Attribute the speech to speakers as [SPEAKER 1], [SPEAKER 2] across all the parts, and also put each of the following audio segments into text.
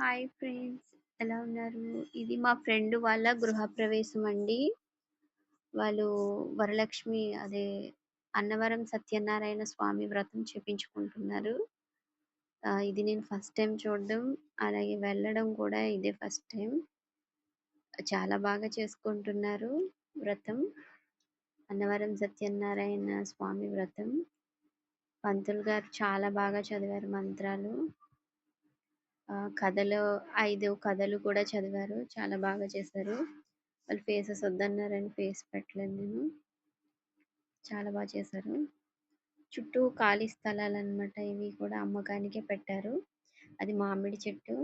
[SPEAKER 1] Hi friends, ఎలా ఉన్నారు? ఇది మా ఫ్రెండ్ వాళ్ళ గృహప్రవేశం అండి. వాళ్ళు వరలక్ష్మి అన్నవరం సత్యనారాయణ స్వామి వ్రతం చేపించుకుంటున్నారు. ఇది నేను ఫస్ట్ టైం చూడడం, అలాగే వెళ్ళడం కూడా ఇదే ఫస్ట్ టైం. చాలా బాగా చేసుకుంటున్నారు వ్రతం. అన్నవరం సత్యనారాయణ స్వామి వ్రతం. పంతులు గారు చాలా బాగా చదివారు మంత్రాలు. కథలు 5 కథలు కూడా చదివారు. చాలా బాగా చేశారు. వాళ్ళు ఫేసెస్ వద్దన్నారని ఫేస్ పెట్టలేదు నేను. చాలా బాగా చేశారు. చుట్టూ ఖాళీ స్థలాలన్నమాట. ఇవి కూడా అమ్మకానికే పెట్టారు. అది మామిడి చెట్టు.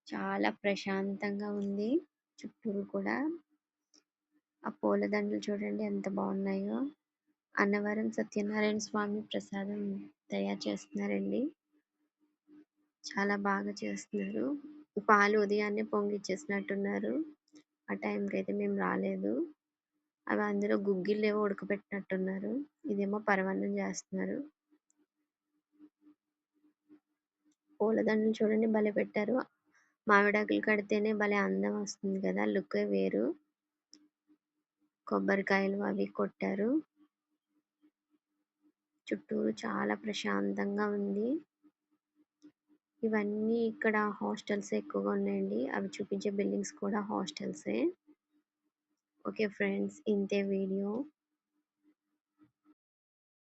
[SPEAKER 1] చాలా ప్రశాంతంగా ఉంది చుట్టూరు కూడా. ఆ పూలదండలు చూడండి ఎంత బాగున్నాయో. అన్నవరం సత్యనారాయణ స్వామి ప్రసాదం తయారు చేస్తున్నారండి. చాలా బాగా చేస్తున్నారు. పాలు ఉదయాన్నే పొంగిచ్చేసినట్టున్నారు. ఆ టైంకి అయితే మేము రాలేదు. అవి అందులో గుగ్గిళ్ళేవో ఉడకబెట్టినట్టున్నారు. ఇదేమో పరమాన్నం చేస్తున్నారు. పూలదండలు చూడండి భలే పెట్టారు. మామిడాకులు కడితేనే భలే అందం వస్తుంది కదా, లుక్కే వేరు. కొబ్బరికాయలు అవి కొట్టారు. చుట్టూరు చాలా ప్రశాంతంగా ఉంది. ఇవన్నీ ఇక్కడ హాస్టల్స్ ఎక్కువగా ఉన్నాయండి. అవి చూపించే బిల్డింగ్స్ కూడా హాస్టల్సే. ఓకే ఫ్రెండ్స్, ఇంతే వీడియో.